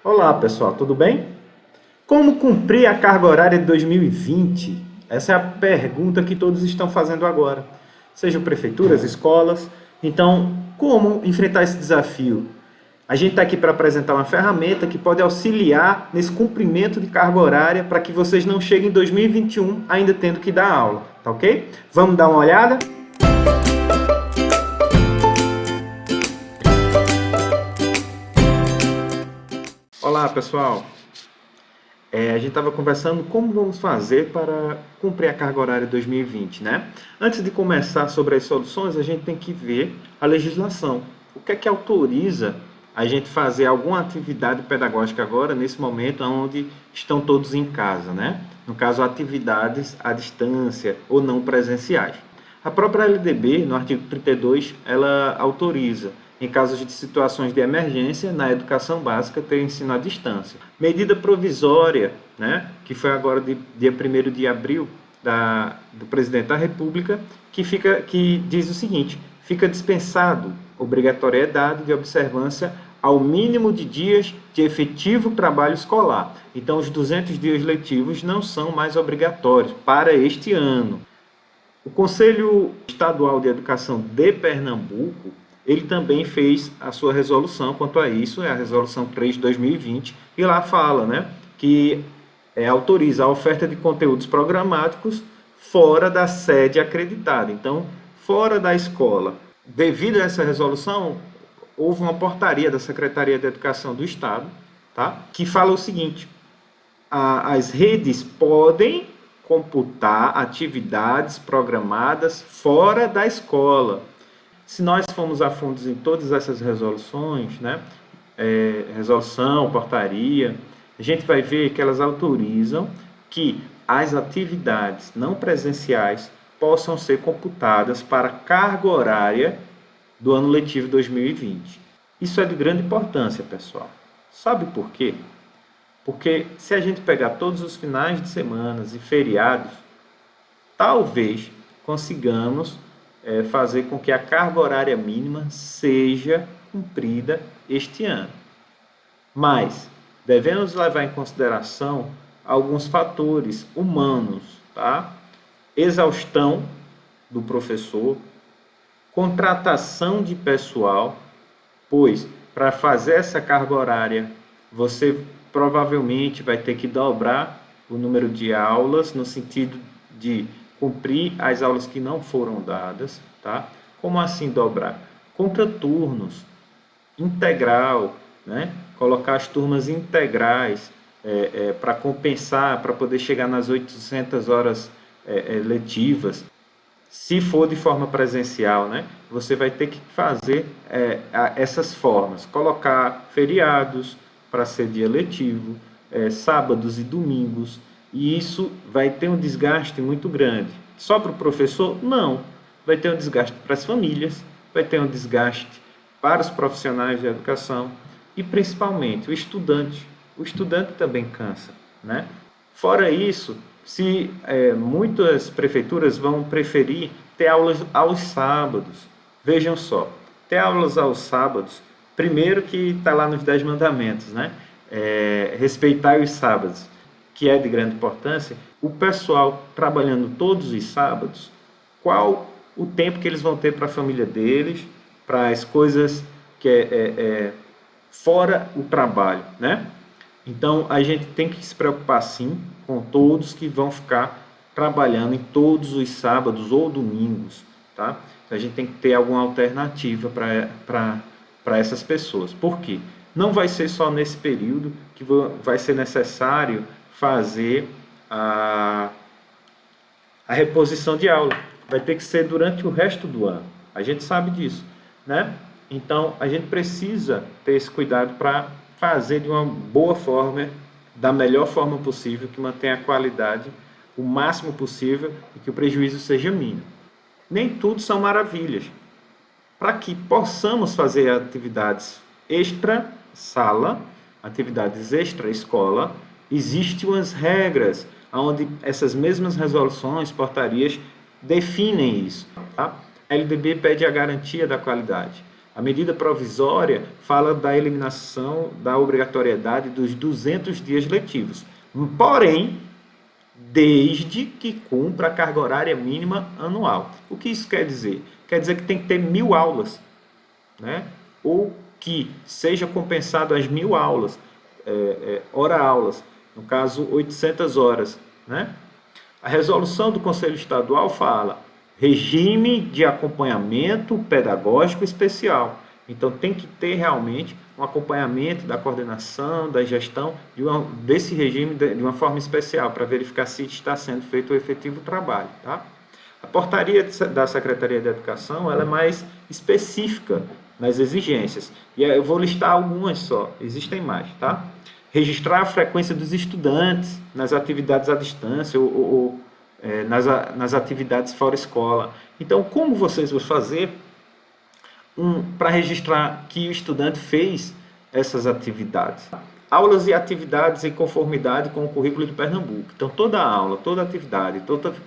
Olá pessoal, tudo bem? Como cumprir a carga horária de 2020? Essa é a pergunta que todos estão fazendo agora, sejam prefeituras, escolas. Então, como enfrentar esse desafio? A gente está aqui para apresentar uma ferramenta que pode auxiliar nesse cumprimento de carga horária para que vocês não cheguem em 2021 ainda tendo que dar aula, tá ok? Vamos dar uma olhada? Olá pessoal, a gente estava conversando como vamos fazer para cumprir a carga horária 2020, né? Antes de começar sobre as soluções, a gente tem que ver a legislação. O que é que autoriza a gente fazer alguma atividade pedagógica agora, nesse momento onde estão todos em casa, né? No caso, atividades à distância ou não presenciais. A própria LDB, no artigo 32, ela autoriza, em casos de situações de emergência, na educação básica, ter ensino à distância. Medida provisória, né, que foi agora dia 1º de abril, do presidente da República, que diz o seguinte: fica dispensado obrigatoriedade de observância ao mínimo de dias de efetivo trabalho escolar. Então, os 200 dias letivos não são mais obrigatórios para este ano. O Conselho Estadual de Educação de Pernambuco, ele também fez a sua resolução quanto a isso, é a resolução 3 de 2020, e lá fala, né, que autoriza a oferta de conteúdos programáticos fora da sede acreditada, então fora da escola. Devido a essa resolução, houve uma portaria da Secretaria de Educação do Estado, tá, que fala o seguinte: as redes podem computar atividades programadas fora da escola. Se nós formos a fundo em todas essas resoluções, né, resolução, portaria, a gente vai ver que elas autorizam que as atividades não presenciais possam ser computadas para a carga horária do ano letivo 2020. Isso é de grande importância, pessoal. Sabe por quê? Porque se a gente pegar todos os finais de semana e feriados, talvez consigamos fazer com que a carga horária mínima seja cumprida este ano. Mas devemos levar em consideração alguns fatores humanos, tá? Exaustão do professor, contratação de pessoal, pois para fazer essa carga horária você provavelmente vai ter que dobrar o número de aulas no sentido de cumprir as aulas que não foram dadas, tá? Como assim dobrar? Contraturnos, integral, né? Colocar as turmas integrais para compensar, para poder chegar nas 800 horas letivas. Se for de forma presencial, né? Você vai ter que fazer essas formas, colocar feriados para ser dia letivo, sábados e domingos. E isso vai ter um desgaste muito grande. Só para o professor? Não. Vai ter um desgaste para as famílias, vai ter um desgaste para os profissionais de educação e principalmente o estudante. O estudante também cansa, né? Fora isso, se muitas prefeituras vão preferir ter aulas aos sábados. Vejam só, ter aulas aos sábados, primeiro que está lá nos 10 mandamentos, né? Respeitar os sábados, que é de grande importância. O pessoal trabalhando todos os sábados, qual o tempo que eles vão ter para a família deles, para as coisas que fora o trabalho, né? Então, a gente tem que se preocupar, sim, com todos que vão ficar trabalhando em todos os sábados ou domingos, tá? A gente tem que ter alguma alternativa para essas pessoas. Por quê? Não vai ser só nesse período que vai ser necessário fazer a reposição de aula. Vai ter que ser durante o resto do ano. A gente sabe disso, né? Então, a gente precisa ter esse cuidado para fazer de uma boa forma, da melhor forma possível, que mantenha a qualidade o máximo possível e que o prejuízo seja mínimo. Nem tudo são maravilhas. Para que possamos fazer atividades extra-sala, atividades extra-escola, existem umas regras onde essas mesmas resoluções, portarias, definem isso. Tá? A LDB pede a garantia da qualidade. A medida provisória fala da eliminação da obrigatoriedade dos 200 dias letivos. Porém, desde que cumpra a carga horária mínima anual. O que isso quer dizer? Quer dizer que tem que ter 1.000 aulas, né? Ou que seja compensado as 1.000 aulas, hora-aulas, no caso 800 horas, né? A resolução do Conselho Estadual fala regime de acompanhamento pedagógico especial. Então tem que ter realmente um acompanhamento da coordenação, da gestão desse regime de uma forma especial, para verificar se está sendo feito o efetivo trabalho. Tá? A portaria da Secretaria de Educação ela é mais específica nas exigências. E eu vou listar algumas só, existem mais. Tá? Registrar a frequência dos estudantes nas atividades à distância ou nas atividades fora escola. Então, como vocês vão fazer para registrar que o estudante fez essas atividades? Aulas e atividades em conformidade com o currículo de Pernambuco. Então, toda aula, toda atividade,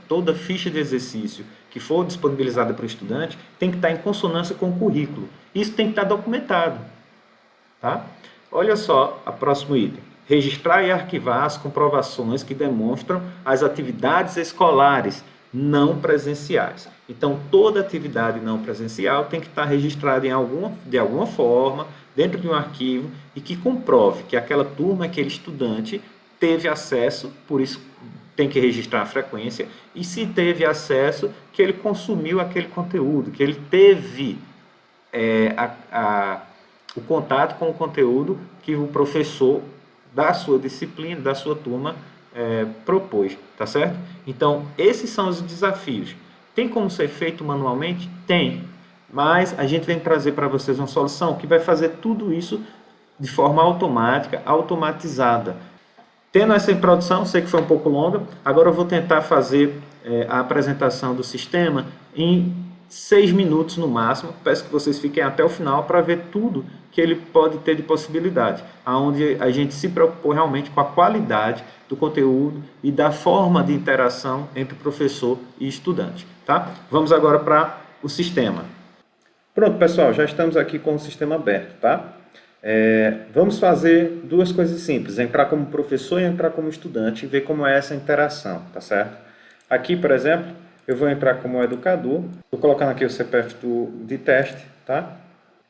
toda ficha de exercício que for disponibilizada para o estudante tem que estar em consonância com o currículo. Isso tem que estar documentado. Tá? Olha só o próximo item. Registrar e arquivar as comprovações que demonstram as atividades escolares não presenciais. Então, toda atividade não presencial tem que estar registrada de alguma forma, dentro de um arquivo, e que comprove que aquela turma, aquele estudante, teve acesso, por isso tem que registrar a frequência, e se teve acesso, que ele consumiu aquele conteúdo, que ele teve o contato com o conteúdo que o professor da sua disciplina, da sua turma, propôs, tá certo? Então, esses são os desafios. Tem como ser feito manualmente? Tem, mas a gente vem trazer para vocês uma solução que vai fazer tudo isso de forma automática, automatizada. Tendo essa introdução, sei que foi um pouco longa, agora eu vou tentar fazer a apresentação do sistema em 6 minutos no máximo. Peço que vocês fiquem até o final para ver tudo que ele pode ter de possibilidade, onde a gente se preocupou realmente com a qualidade do conteúdo e da forma de interação entre professor e estudante. Tá? Vamos agora para o sistema. Pronto, pessoal, já estamos aqui com o sistema aberto. Tá? Vamos fazer duas coisas simples, entrar como professor e entrar como estudante e ver como é essa interação, tá certo? Aqui, por exemplo, eu vou entrar como educador, estou colocando aqui o CPF de teste, tá?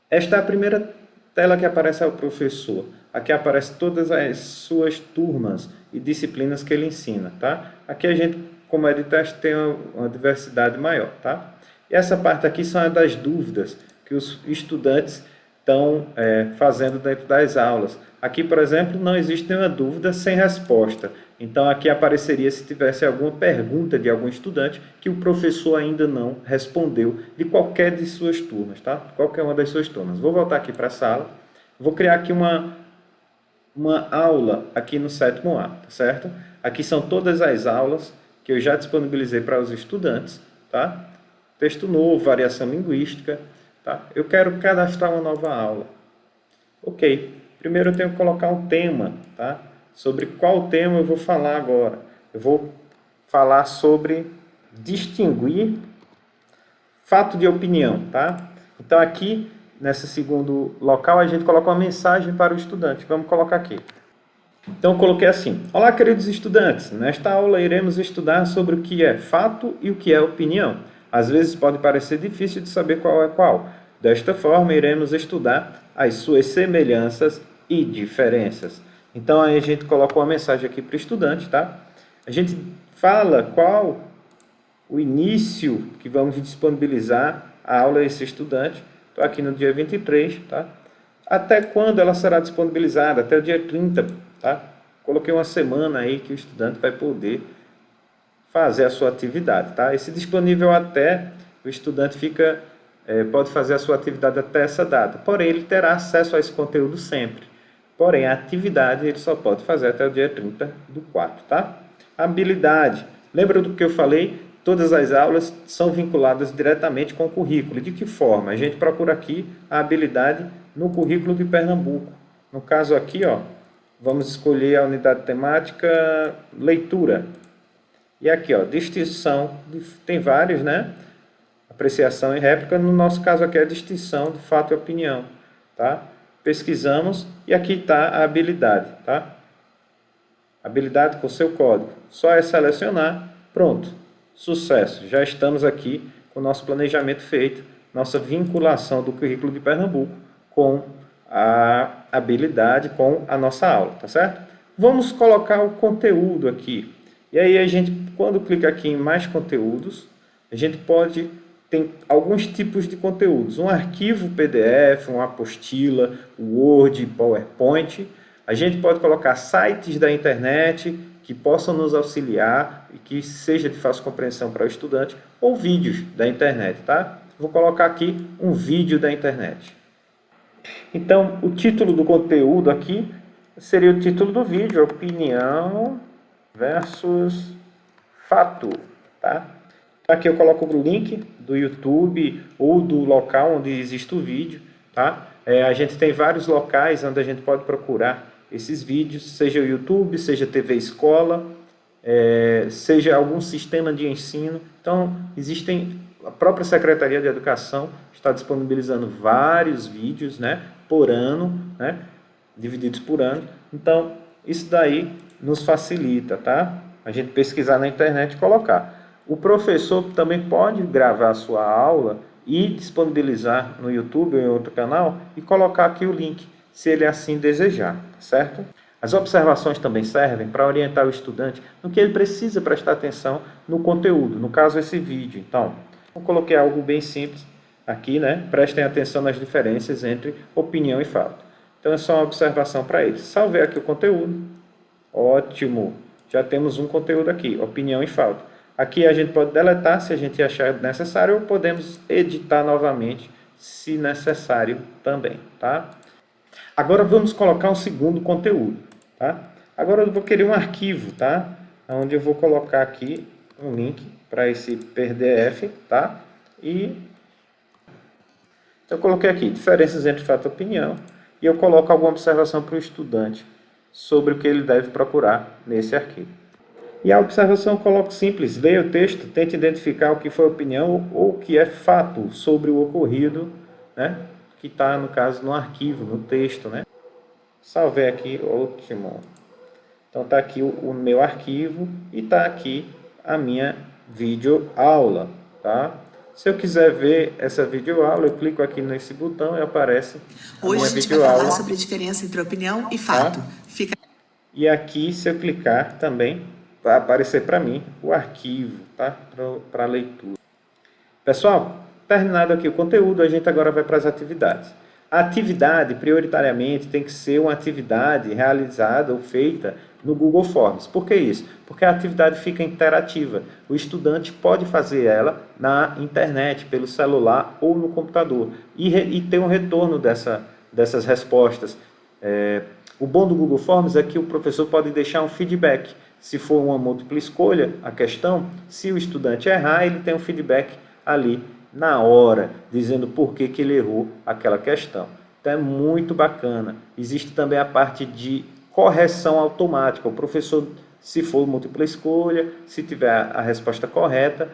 Esta é a primeira tela que aparece ao professor. Aqui aparece todas as suas turmas e disciplinas que ele ensina, tá? Aqui a gente, como é de teste, tem uma diversidade maior, tá? E essa parte aqui são as das dúvidas que os estudantes estão fazendo dentro das aulas. Aqui, por exemplo, não existe nenhuma dúvida sem resposta. Então, aqui apareceria se tivesse alguma pergunta de algum estudante que o professor ainda não respondeu de qualquer de suas turmas, tá? Qualquer uma das suas turmas. Vou voltar aqui para a sala. Vou criar aqui uma aula aqui no 7º A, tá certo? Aqui são todas as aulas que eu já disponibilizei para os estudantes, tá? Texto novo, variação linguística, tá? Eu quero cadastrar uma nova aula. Ok. Primeiro eu tenho que colocar um tema, tá? Sobre qual tema eu vou falar agora? Eu vou falar sobre distinguir fato de opinião, tá? Então aqui, nesse segundo local, a gente coloca uma mensagem para o estudante. Vamos colocar aqui. Então eu coloquei assim: olá, queridos estudantes, nesta aula iremos estudar sobre o que é fato e o que é opinião. Às vezes pode parecer difícil de saber qual é qual. Desta forma, iremos estudar as suas semelhanças e diferenças. Então, aí a gente coloca uma mensagem aqui para o estudante, tá? A gente fala qual o início que vamos disponibilizar a aula a esse estudante. Estou aqui no dia 23, tá? Até quando ela será disponibilizada? Até o dia 30, tá? Coloquei uma semana aí que o estudante vai poder fazer a sua atividade, tá? Esse disponível até, o estudante pode fazer a sua atividade até essa data. Porém, ele terá acesso a esse conteúdo sempre. Porém, a atividade ele só pode fazer até o dia 30/4, tá? Habilidade. Lembra do que eu falei? Todas as aulas são vinculadas diretamente com o currículo. De que forma? A gente procura aqui a habilidade no currículo de Pernambuco. No caso aqui, ó, vamos escolher a unidade temática leitura. E aqui, ó, distinção, tem vários, né? apreciação e réplica. No nosso caso aqui é a distinção de fato e opinião, tá? Pesquisamos e aqui está a habilidade, tá? Habilidade com seu código. Só é selecionar, pronto, sucesso. Já estamos aqui com o nosso planejamento feito, nossa vinculação do currículo de Pernambuco com a habilidade, com a nossa aula, tá certo? Vamos colocar o conteúdo aqui. E aí a gente, quando clica aqui em mais conteúdos, a gente pode ter alguns tipos de conteúdos. Um arquivo PDF, uma apostila, Word, PowerPoint. A gente pode colocar sites da internet que possam nos auxiliar e que seja de fácil compreensão para o estudante, ou vídeos da internet, tá? Vou colocar aqui um vídeo da internet. Então, o título do conteúdo aqui seria o título do vídeo, opinião versus fato, tá? Aqui eu coloco o link do YouTube ou do local onde existe o vídeo, tá? A gente tem vários locais onde a gente pode procurar esses vídeos, seja o YouTube, seja TV Escola, seja algum sistema de ensino. Então, a própria Secretaria de Educação está disponibilizando vários vídeos, né, por ano, né, divididos por ano. Então, isso daí nos facilita, tá? A gente pesquisar na internet e colocar. O professor também pode gravar a sua aula e disponibilizar no YouTube ou em outro canal e colocar aqui o link, se ele assim desejar, certo? As observações também servem para orientar o estudante no que ele precisa prestar atenção no conteúdo, no caso esse vídeo. Então, eu coloquei algo bem simples aqui, né? Prestem atenção nas diferenças entre opinião e fato. Então é só uma observação para eles. Salvei aqui o conteúdo. Ótimo! Já temos um conteúdo aqui, opinião e fato. Aqui a gente pode deletar se a gente achar necessário ou podemos editar novamente se necessário também, tá? Agora vamos colocar um segundo conteúdo, tá? Agora eu vou querer um arquivo, tá? Onde eu vou colocar aqui um link para esse PDF, tá? E eu coloquei aqui diferenças entre fato e opinião e eu coloco alguma observação para o estudante sobre o que ele deve procurar nesse arquivo. E a observação eu coloco simples, leia o texto, tente identificar o que foi opinião ou o que é fato sobre o ocorrido, né? Que está, no caso, no arquivo, no texto, né? Salvei aqui, ótimo. Então está aqui o meu arquivo e está aqui a minha videoaula, tá? Se eu quiser ver essa videoaula, eu clico aqui nesse botão e aparece a Hoje minha a gente vai videoaula, falar sobre a diferença entre opinião e fato. Tá? E aqui, se eu clicar também, vai aparecer para mim o arquivo, tá? Para leitura. Pessoal, terminado aqui o conteúdo, a gente agora vai para as atividades. A atividade, prioritariamente, tem que ser uma atividade realizada ou feita no Google Forms. Por que isso? Porque a atividade fica interativa. O estudante pode fazer ela na internet, pelo celular ou no computador e ter um retorno dessas respostas. O bom do Google Forms é que o professor pode deixar um feedback. Se for uma múltipla escolha, a questão, se o estudante errar, ele tem um feedback ali na hora, dizendo por que ele errou aquela questão. Então é muito bacana. Existe também a parte de correção automática. O professor, se for múltipla escolha, se tiver a resposta correta,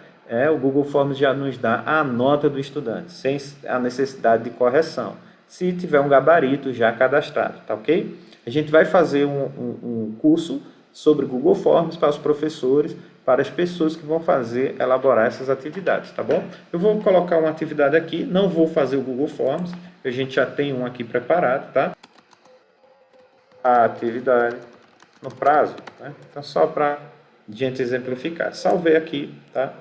o Google Forms já nos dá a nota do estudante, sem a necessidade de correção. Se tiver um gabarito já cadastrado, tá ok? A gente vai fazer um curso sobre Google Forms para os professores, para as pessoas que vão elaborar essas atividades, tá bom? Eu vou colocar uma atividade aqui, não vou fazer o Google Forms, a gente já tem um aqui preparado, tá? A atividade no prazo, né? Então, só para a gente exemplificar. Salvei aqui, tá?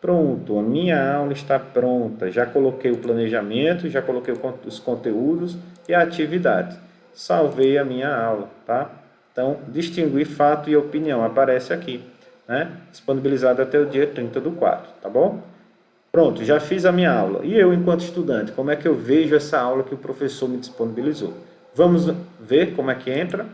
Pronto, a minha aula está pronta. Já coloquei o planejamento, já coloquei os conteúdos e a atividade. Salvei a minha aula, tá? Então, distinguir fato e opinião aparece aqui, né? Disponibilizado até o dia 30/4, tá bom? Pronto, já fiz a minha aula. E eu, enquanto estudante, como é que eu vejo essa aula que o professor me disponibilizou? Vamos ver como é que entra?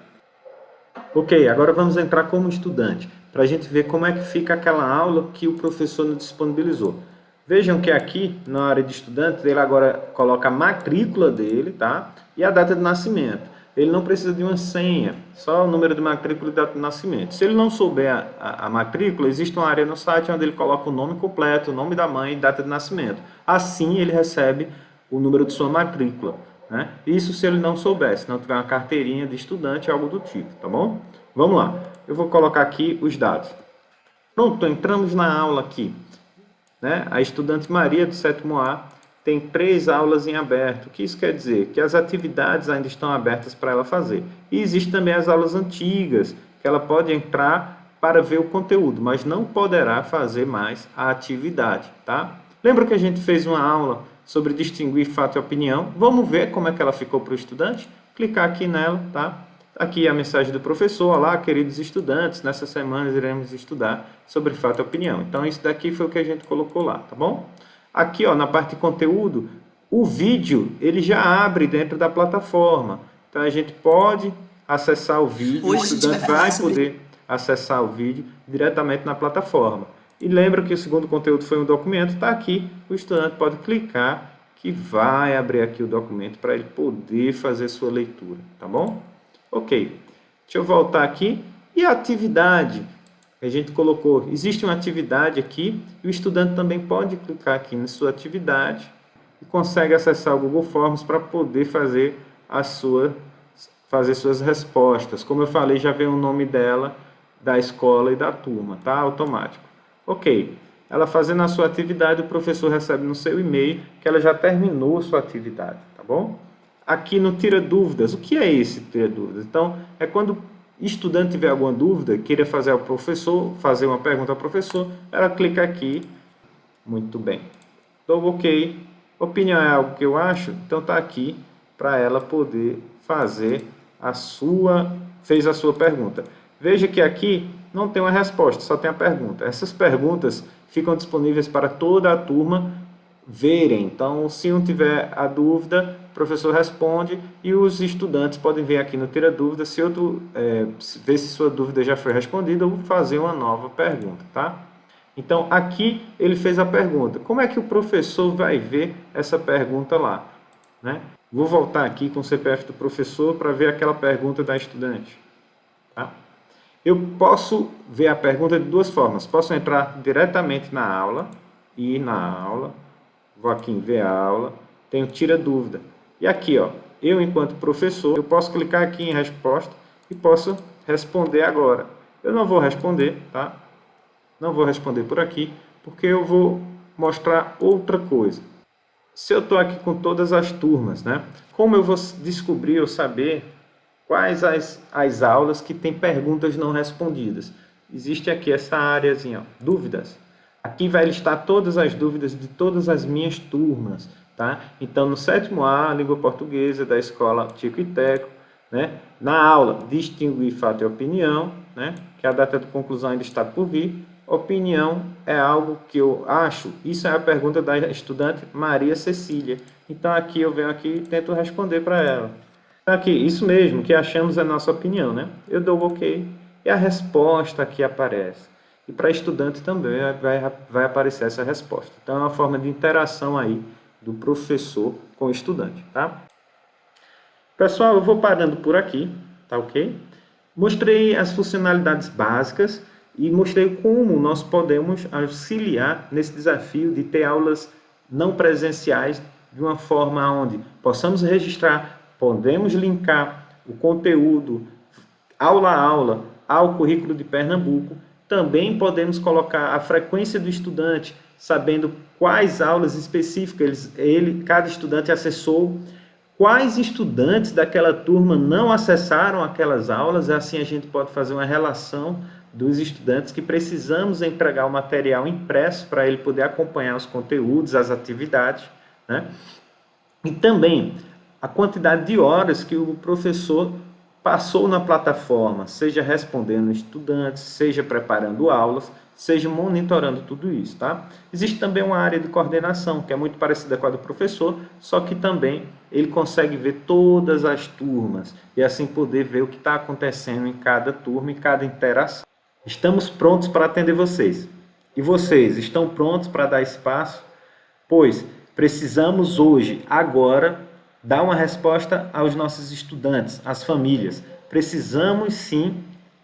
Ok, agora vamos entrar como estudante, para a gente ver como é que fica aquela aula que o professor nos disponibilizou. Vejam que aqui, na área de estudante, ele agora coloca a matrícula dele, tá? E a data de nascimento. ele não precisa de uma senha, só o número de matrícula e data de nascimento. Se ele não souber a matrícula, existe uma área no site onde ele coloca o nome completo, o nome da mãe e data de nascimento. Assim ele recebe o número de sua matrícula, né? Isso se ele não souber, se não tiver uma carteirinha de estudante, algo do tipo, tá bom? Vamos lá, eu vou colocar aqui os dados. Pronto, entramos na aula aqui, né? A estudante Maria do 7º A tem 3 aulas em aberto. O que isso quer dizer? Que as atividades ainda estão abertas para ela fazer. E existem também as aulas antigas, que ela pode entrar para ver o conteúdo, mas não poderá fazer mais a atividade, tá? Lembra que a gente fez uma aula sobre distinguir fato e opinião? Vamos ver como é que ela ficou para o estudante? Clicar aqui nela, tá? Aqui a mensagem do professor: olá, queridos estudantes, nessa semana iremos estudar sobre fato e opinião. Então, isso daqui foi o que a gente colocou lá, tá bom? Aqui, ó, na parte de conteúdo, o vídeo, ele já abre dentro da plataforma. Então, a gente pode acessar o vídeo, o estudante vai poder acessar o vídeo diretamente na plataforma. E lembra que o segundo conteúdo foi um documento, está aqui, o estudante pode clicar que vai abrir aqui o documento para ele poder fazer sua leitura, tá bom? Ok, deixa eu voltar aqui. E a atividade? A gente colocou, existe uma atividade aqui, e o estudante também pode clicar aqui na sua atividade e consegue acessar o Google Forms para poder fazer suas respostas. Como eu falei, já vem o nome dela, da escola e da turma, tá? Automático. Ok, ela fazendo a sua atividade, o professor recebe no seu e-mail que ela já terminou a sua atividade, tá bom? Aqui no Tira Dúvidas, o que é esse Tira Dúvidas? Então, é quando estudante tiver alguma dúvida, queira fazer ao professor, fazer uma pergunta ao professor, ela clica aqui. Muito bem. Dou OK. Opinião é algo que eu acho, então está aqui para ela poder fazer fez a sua pergunta. Veja que aqui não tem uma resposta, só tem a pergunta. Essas perguntas ficam disponíveis para toda a turma verem. Então, se um tiver a dúvida, o professor responde e os estudantes podem ver aqui no Tira Dúvida se ver se sua dúvida já foi respondida ou fazer uma nova pergunta, tá? Então, aqui ele fez a pergunta. Como é que o professor vai ver essa pergunta lá, né? Vou voltar aqui com o CPF do professor para ver aquela pergunta da estudante, tá? Eu posso ver a pergunta de duas formas. Posso entrar diretamente na aula, ir na aula, vou aqui em ver a aula, tenho Tira Dúvida. E aqui, ó, eu enquanto professor, eu posso clicar aqui em resposta e posso responder agora. Eu não vou responder, tá? Não vou responder por aqui, porque eu vou mostrar outra coisa. Se eu estou aqui com todas as turmas, né? Como eu vou descobrir ou saber quais as aulas que têm perguntas não respondidas? Existe aqui essa áreazinha, ó, dúvidas. Aqui vai listar todas as dúvidas de todas as minhas turmas, tá? Então, no 7º A, Língua Portuguesa, da Escola Tico e Teco, né? Na aula, distinguir fato e opinião, né? Que a data de conclusão ainda está por vir. Opinião é algo que eu acho. Isso é a pergunta da estudante Maria Cecília. Então, aqui eu venho aqui e tento responder para ela. Aqui, isso mesmo, que achamos é a nossa opinião, né? Eu dou OK e a resposta aqui aparece. E para estudante também vai aparecer essa resposta. Então, é uma forma de interação aí do professor com o estudante, tá? Pessoal, eu vou parando por aqui, tá ok? Mostrei as funcionalidades básicas e mostrei como nós podemos auxiliar nesse desafio de ter aulas não presenciais de uma forma onde possamos registrar, podemos linkar o conteúdo aula a aula ao currículo de Pernambuco. Também podemos colocar a frequência do estudante, sabendo quais aulas específicas cada estudante acessou, quais estudantes daquela turma não acessaram aquelas aulas. Assim a gente pode fazer uma relação dos estudantes que precisamos entregar o material impresso para ele poder acompanhar os conteúdos, as atividades, né? E também a quantidade de horas que o professor passou na plataforma, seja respondendo estudantes, seja preparando aulas, seja monitorando tudo isso, tá? Existe também uma área de coordenação, que é muito parecida com a do professor, só que também ele consegue ver todas as turmas e assim poder ver o que está acontecendo em cada turma e cada interação. Estamos prontos para atender vocês. E vocês estão prontos para dar espaço? Pois precisamos hoje, agora, dar uma resposta aos nossos estudantes, às famílias. Precisamos sim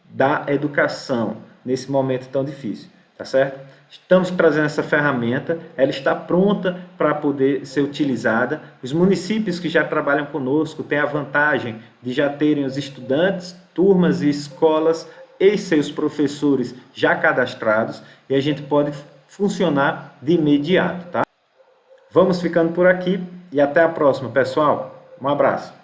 da educação nesse momento tão difícil, tá certo? Estamos trazendo essa ferramenta, ela está pronta para poder ser utilizada. Os municípios que já trabalham conosco têm a vantagem de já terem os estudantes, turmas e escolas e seus professores já cadastrados, e a gente pode funcionar de imediato, tá? Vamos ficando por aqui e até a próxima, pessoal. Um abraço.